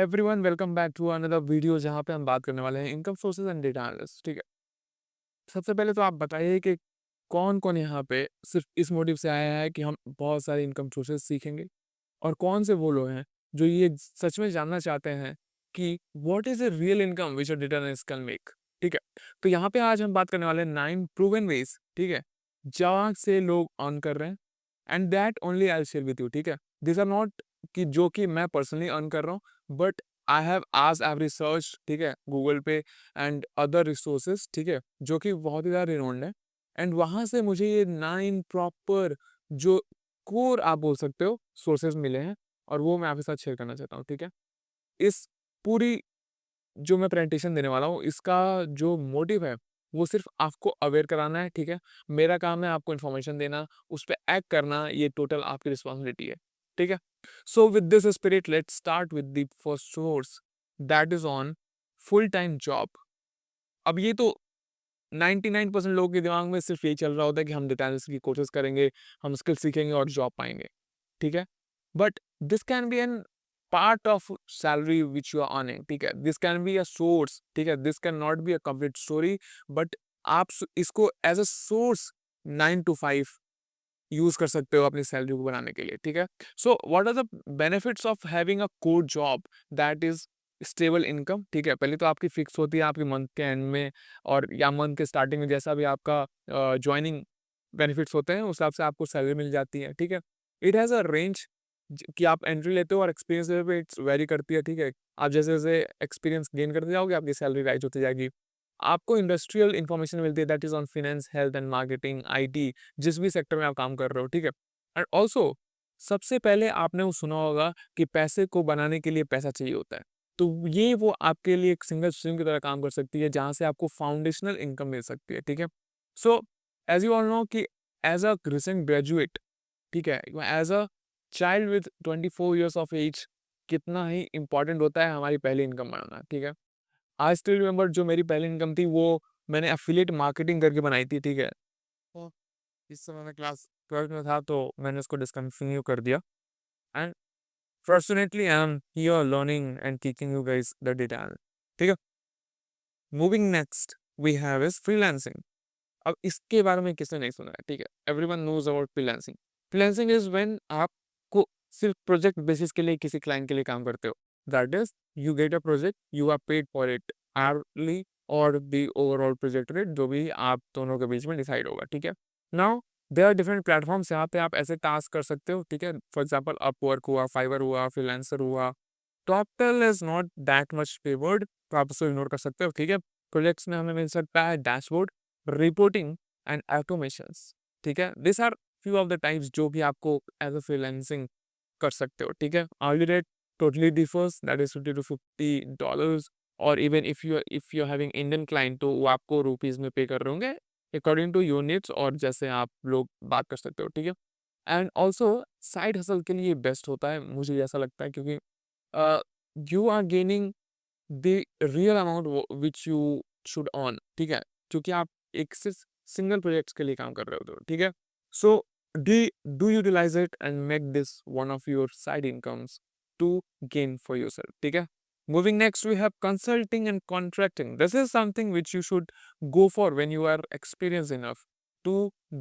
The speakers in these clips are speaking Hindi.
Everyone welcome back to another video जहाँ पे हम बात करने वाले हैं income sources and data analyst. ठीक है, सबसे पहले तो आप बताइए कि कौन कौन यहाँ पे सिर्फ इस मोटिव से आया है कि हम बहुत सारे इनकम सोर्सेज सीखेंगे, और कौन से वो लोग हैं जो ये सच में जानना चाहते हैं कि what is a real income which a data analyst can make. ठीक है, तो यहाँ पे आज हम बात करने वाले हैं 9 प्रूवन वेज, ठीक है, जहाँ से लोग अर्न कर रहे हैं, and that only I share with you. ठीक है, दिस आर नॉट कि जो कि मैं पर्सनली अर्न कर रहा हूँ, बट आई हैव आज एव रिसर्च, ठीक है, गूगल पे एंड अदर रिसोर्सेज, ठीक है, जो कि बहुत ही ज़्यादा रिनोन्ड है, एंड वहाँ से मुझे ये 9 प्रॉपर जो कोर आप बोल सकते हो सोर्सेज मिले हैं, और वो मैं आपके साथ शेयर करना चाहता हूँ। ठीक है, इस पूरी जो मैं प्रेजेंटेशन देने वाला हूँ, इसका जो मोटिव है वो सिर्फ आपको अवेयर कराना है। ठीक है, मेरा काम है आपको इन्फॉर्मेशन देना, उस पर एक्ट करना, ये टोटल आपकी रिस्पॉन्सिबिलिटी है। ठीक है, so with this spirit let's start with the first source, that is on full time job. अब ये तो 99% लोगों के दिमाग में सिर्फ यही चल रहा होता है कि हम डेटा एनालिस्ट की कोर्सेज करेंगे, हम स्किल सीखेंगे और जॉब पाएंगे। ठीक है, but this can be an part of salary which you are earning. ठीक है, this can be a source. ठीक है, this can not be a complete story, but आप इसको as a source 9 to 5 use कर सकते हो अपनी सैलरी को बनाने के लिए। ठीक है, so what are the benefits of having a core job that is stable income. ठीक है, पहले तो आपकी फिक्स होती है आपके मंथ के एंड में, और या मंथ के स्टार्टिंग में जैसा भी आपका ज्वाइनिंग बेनिफिट्स होते हैं उस हिसाब से आपको सैलरी मिल जाती है। ठीक है, इट हैज़ अ रेंज कि आप एंट्री लेते हो और एक्सपीरियंस लेवल पे इट्स वेरी करती है। ठीक है, आप जैसे जैसे एक्सपीरियंस गेन करते जाओगे आपकी सैलरी राइज होती जाएगी। आपको इंडस्ट्रियल इन्फॉर्मेशन मिलती है that is on finance, health and marketing, IT, जिस भी सेक्टर में आप काम कर रहे हो। ठीक है, एंड ऑल्सो सबसे पहले आपने वो सुना होगा कि पैसे को बनाने के लिए पैसा चाहिए होता है, तो ये वो आपके लिए एक सिंगल स्ट्रीम की तरह काम कर सकती है जहाँ से आपको फाउंडेशनल इनकम मिल सकती है। ठीक है, so as you all know कि एज अ रिसेंट ग्रेजुएट, ठीक है, as a child with 24 years of age, कितना ही इंपॉर्टेंट होता है हमारी पहली इनकम बनाना। ठीक है, आई स्टिल रिमेंबर जो मेरी पहली इनकम थी वो मैंने एफिलिएट मार्केटिंग करके बनाई थी। ठीक है, तो इस समय मैं क्लास 12th में था तो मैंने उसको डिसकंटिन्यू कर दिया, and fortunately I am here learning and teaching you guys the data. ठीक है, moving next we have is freelancing. अब इसके बारे में किसने नहीं सुना है। ठीक है, everyone knows about freelancing. Freelancing is when आपको सिर्फ प्रोजेक्ट बेसिस के लिए किसी क्लाइंट के लिए काम करते हो, that is you get a project, you are paid for it early और द ओवरऑल प्रोजेक्ट रेट जो भी आप दोनों के बीच में डिसाइड होगा। ठीक है, now there are different platforms यहाँ पे आप ऐसे टास्क कर सकते हो। ठीक है, फॉर एग्जाम्पल अपवर्क हुआ, फाइवर हुआ, फ्रीलांसर हुआ। Toptal is not that much favoured, तो आप उसको इग्नोर कर सकते हो। ठीक है, प्रोजेक्ट्स में हमें मिल सकता है डैशबोर्ड, रिपोर्टिंग एंड ऑटोमेशंस। ठीक है, this are few of the types जो कि आपको एज अ फ्रीलांसिंग कर सकते हो। ठीक है, hourly rate totally differs, that is $50 to $50, और even if you having Indian client तो वो आपको रुपीज में पे कर रहे होंगे अकॉर्डिंग टू यूनिट्स, और जैसे आप लोग बात कर सकते हो। ठीक है, एंड ऑल्सो साइड हसल के लिए बेस्ट होता है, मुझे ऐसा लगता है, क्योंकि you are gaining the real amount which you should earn. ठीक है, क्योंकि आप एक से सिंगल प्रोजेक्ट्स के लिए काम कर रहे होते हो। ठीक है, so do utilize it and make this one of your side incomes to gain for yourself. ठीक है, moving next we have consulting and contracting. This is something which you should go for when you are experience enough to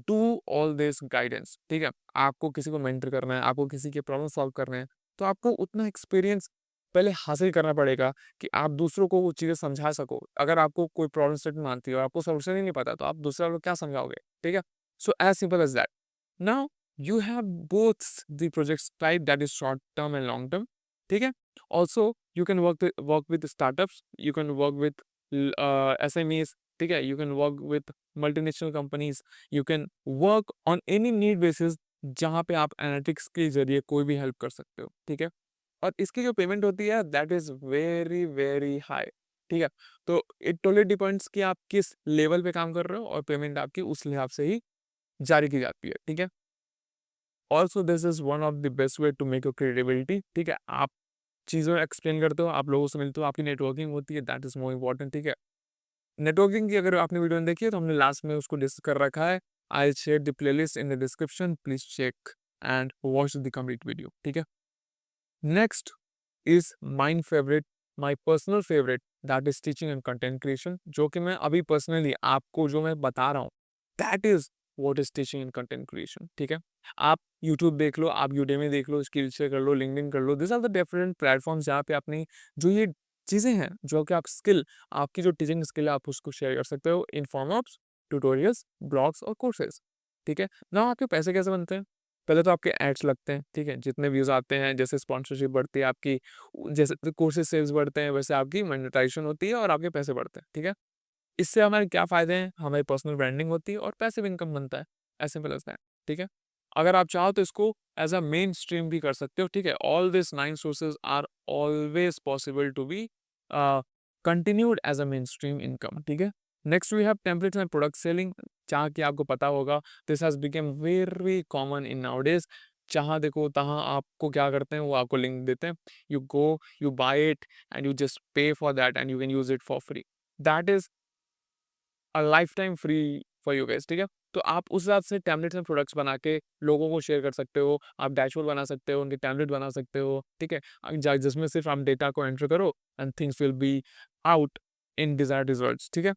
do all this guidance. ठीक है, आपको किसी को मेंटर करना है, आपको किसी के प्रॉब्लम सॉल्व करना है, तो आपको उतना एक्सपीरियंस पहले हासिल करना पड़ेगा कि आप दूसरों को वो चीज़ें समझा सको। अगर आपको कोई प्रॉब्लम स्टेटमेंट आती है और आपको सॉल्यूशन ही नहीं पता तो आप दूसरा को क्या समझाओगे। ठीक है, so as simple as that. Now you have both the projects type, that is short term and long term. ठीक है, also you can work with startups, you can work with SMEs। ठीक है, you can work with multinational companies, you can work on any need basis जहाँ पे आप एनालिटिक्स के जरिए कोई भी हेल्प कर सकते हो। ठीक है, और इसकी जो पेमेंट होती है that is very very high. ठीक है, तो इट टोटली डिपेंड्स कि आप किस लेवल पे काम कर रहे हो, और पेमेंट आपकी उस लिहाज से ही जारी की जाती है। ठीक है, also this is one of the best way to make your credibility. ठीक है, आप चीज़ों एक्सप्लेन करते हो, आप लोगों से मिलते हो, आपकी नेटवर्किंग होती है, दैट इज मोर इम्पोर्टेंट। ठीक है, नेटवर्किंग की अगर आपने वीडियो नहीं देखी है तो हमने लास्ट में उसको डिस्कस कर रखा है। I share the playlist in the description, please check and watch the complete video. ठीक है, next is mind favourite, my personal favourite, that is teaching and content creation, जो कि मैं अभी पर्सनली आपको जो मैं बता रहा हूँ, that is what is teaching and content creation. ठीक है, आप यूट्यूब देख लो, आप यूडेमी देख लो, स्किलशेयर कर लो, लिंक्डइन कर लो, this are the different platforms जहाँ पे अपनी जो ये चीज़ें हैं, जो कि आप स्किल, आपकी जो टीचिंग स्किल है, आप उसको शेयर कर सकते हो in form of tutorials, blogs और कोर्सेज। ठीक है ना, आपके पैसे कैसे बनते हैं? पहले तो आपके एड्स लगते हैं, ठीक है, जितने व्यूज आते हैं, जैसे स्पॉन्सरशिप बढ़ती है आपकी, जैसे कोर्सेज सेल्स बढ़ते हैं, वैसे आपकी मोनेटाइजेशन होती है और आपके पैसे बढ़ते हैं। ठीक है, इससे हमारे क्या फ़ायदे हैं? हमारी पर्सनल ब्रांडिंग होती है और पैसिव इनकम बनता है, एज़ सिंपल एज़ दैट। ठीक है? अगर आप चाहो तो इसको एज़ अ मेन स्ट्रीम भी कर सकते हो। ठीक है? All this 9 sources are always possible to be continued as a mainstream income. ठीक है? Next we have templates and product selling, जहाँ कि आपको पता होगा this has become very common in nowadays. जहाँ देखो तहाँ आपको क्या करते हैं, वो आपको लिंक देते हैं। You go, you buy it and you just pay for that and you can use it for free. That is lifetime free for you guys. ठीक है, तो आप उस हिसाब से टेम्पलेट्स एंड प्रोडक्ट्स बना के लोगों को शेयर कर सकते हो, आप डैशबोर्ड बना सकते हो, उनके टेम्पलेट बना सकते हो। ठीक है, जिसमें सिर्फ आप डेटा को एंटर करो and things will be out in desired results. ठीक है,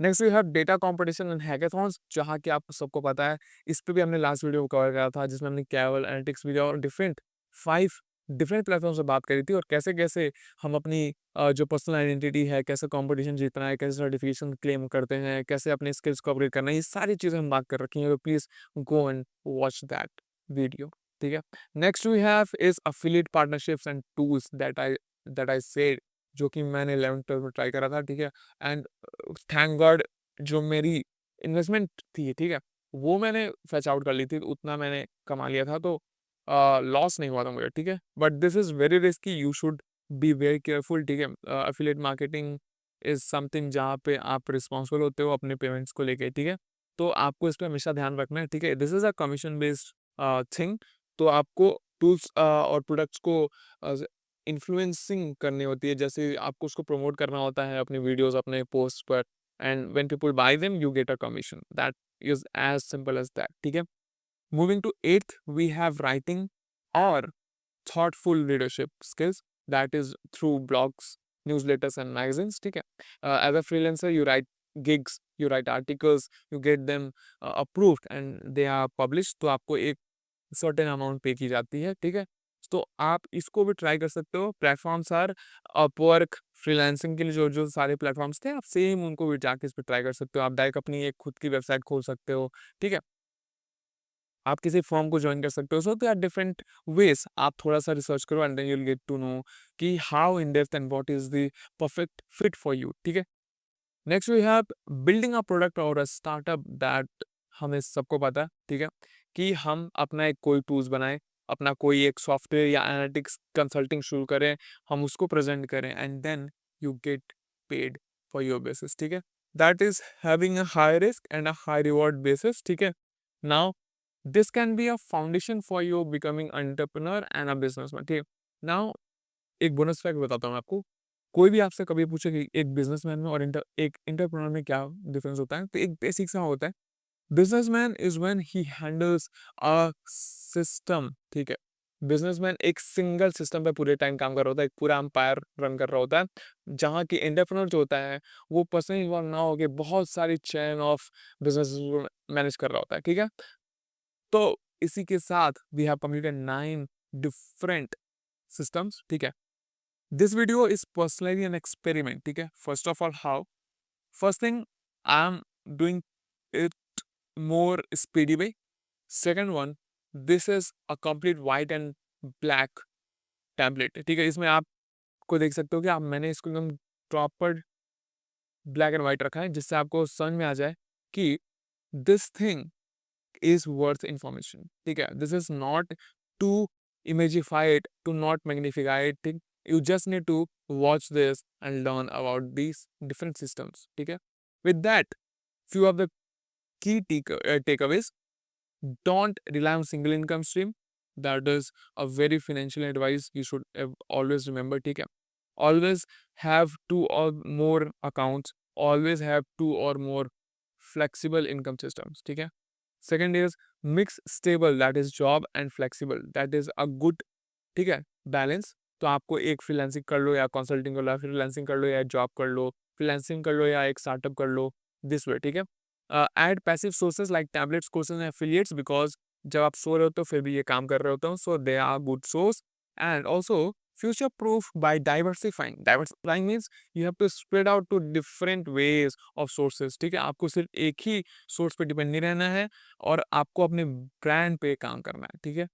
next we have data competition and hackathons, जहाँ कि आपको सबको पता है, इस पे भी हमने लास्ट वीडियो कवर करा था, जिसमें हमने कैवल एनालिटिक्स वीडियो और डिफरेंट 5 डिफरेंट प्लेटफॉर्म से बात करी थी, और कैसे कैसे हम अपनी जो पर्सनल आइडेंटिटी है, कैसे कंपटीशन जीतना है, कैसे सर्टिफिकेशन क्लेम करते हैं, कैसे अपने स्किल्स को अपग्रेड करना है, ये सारी चीज़ें हम बात कर रखी हैं। तो please go and watch that video. ठीक है, next we have is affiliate partnerships and tools that I said, जो कि मैंने 11th 12th में ट्राई करा था। ठीक है, एंड थैंक गॉड जो मेरी इन्वेस्टमेंट थी, ठीक है, वो मैंने फैच आउट कर ली थी, उतना मैंने कमा लिया था, तो लॉस नहीं हुआ था मुझे। ठीक है, but this is very risky, you should be very careful. ठीक है, एफिलिएट मार्केटिंग इज़ समथिंग जहाँ पे आप रिस्पॉन्सिबल होते हो अपने पेमेंट्स को लेके। ठीक है, तो आपको इस पे हमेशा ध्यान रखना है। ठीक है, this is a commission based thing, तो आपको टूल्स और प्रोडक्ट्स को इन्फ्लुएंसिंग करनी होती है, जैसे आपको उसको प्रमोट करना होता है अपनी वीडियोस, अपने पोस्ट पर, and when people buy them you get a commission, that is as simple as that. ठीक है, moving to eighth we have writing और thoughtful leadership skills, that is through blogs, newsletters and magazines. ठीक है, as a freelancer you write gigs, you write articles, you get them approved and they are published, तो आपको एक सर्टेन अमाउंट पे की जाती है। ठीक है, तो आप इसको भी ट्राई कर सकते हो। प्लेटफॉर्म्स आर अपवर्क, फ्रीलांसिंग के लिए जो जो सारे प्लेटफॉर्म्स थे, आप सेम उनको भी जाके इस पर ट्राई कर सकते हो। आप डायरेक्ट अपनी एक खुद की वेबसाइट खोल सकते हो। ठीक है, आप किसी फॉर्म को ज्वाइन कर सकते हो। So they are different ways, आप थोड़ा सा रिसर्च करो and then you will get to know कि how in depth and what is the perfect fit for you. ठीक है, next we have building a product or a startup, that हमें सबको पता है। ठीक है, कि हम अपना एक कोई टूल्स बनाएं, अपना कोई एक सॉफ्टवेयर या एनालिटिक्स कंसल्टिंग शुरू करें, हम उसको प्रेजेंट करें and then you get paid for your basis. ठीक है, that is having a high risk and a high reward basis. ठीक है, now this can be a foundation for your becoming entrepreneur and a businessman. ठीक है, नाउ एक बोनस फैक्ट बताता हूँ आपको। कोई भी आपसे कभी पूछे कि एक बिजनेसमैन में और एक एंटरप्रेन्योर में क्या डिफरेंस होता है, तो एक बेसिक सा होता है, businessman is when he handles a system. ठीक है, बिजनेसमैन एक सिंगल सिस्टम पे पूरे टाइम काम कर रहा होता है, एक पूरा एम्पायर रन कर रहा होता है, जहाँ की एंटरप्रेन्योर जो होता है वो पर्सनली इन्वॉल्व ना होकर बहुत सारी चेन ऑफ बिजनेस मैनेज कर रहा होता है। ठीक है, तो इसी के साथ we have completed 9 different systems. ठीक है, this video is personally an experiment. ठीक है, first of all, how? First thing, I'm doing it more speedy way. Second one, this is a complete white and black template. ठीक है, इसमें आपको देख सकते हो कि आप मैंने इसको एकदम प्रॉपर ब्लैक एंड व्हाइट रखा है, जिससे आपको समझ में आ जाए कि this thing is worth information. ठीक है, this is not to imagify it, to not magnify it. You just need to watch this and learn about these different systems. ठीक है, with that, few of the key takeaways: don't rely on single income stream. That is a very financial advice you should always remember. ठीक है, always have 2 or more accounts, always have 2 or more flexible income systems. ठीक है, second is mix stable, that is job, and flexible, that is a good, ठीक है, balance. तो आपको एक फ्रीलांसिंग कर लो या कंसल्टिंग कर लो या फ्रीलांसिंग कर लो या जॉब कर लो, फ्रीलांसिंग कर लो या एक स्टार्टअप कर लो, दिस वे, ठीक है? Add passive sources like tablets, courses and affiliates, because जब आप सो रहे होते हो फिर भी ये काम कर रहे होते हो, so they are good source. And also future proof by diversifying. Diversifying means you have to spread out to different ways of sources, ठीक है? आपको सिर्फ एक ही सोर्स पे डिपेंड नहीं रहना है और आपको अपने ब्रांड पे काम करना है, ठीक है?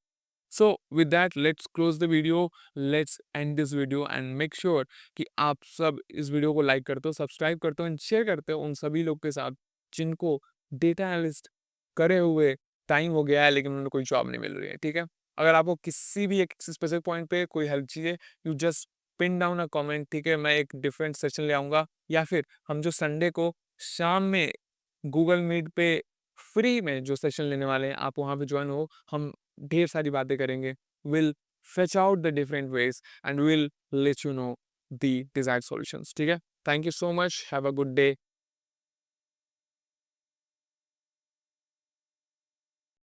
So with that let's close the video, let's end this video and make sure कि आप सब इस वीडियो को लाइक करते हो, सब्सक्राइब करते हो एंड शेयर करते हो उन सभी लोग के साथ जिनको डेटा एनालिस्ट करे हुए टाइम हो गया है लेकिन उन्हें कोई जॉब नहीं मिल रही है, ठीक है? अगर आपको किसी भी एक स्पेसिफिक पॉइंट पे कोई हेल्प चाहिए, you just pin down a comment, ठीक है? मैं एक डिफरेंट सेशन ले आऊँगा या फिर हम जो संडे को शाम में गूगल मीट पे फ्री में जो सेशन लेने वाले हैं, आप वहाँ पे जॉइन हो, हम ढेर सारी बातें करेंगे। Will fetch out the different ways and will let you know the desired solutions, ठीक है? Thank you so much, have a good day.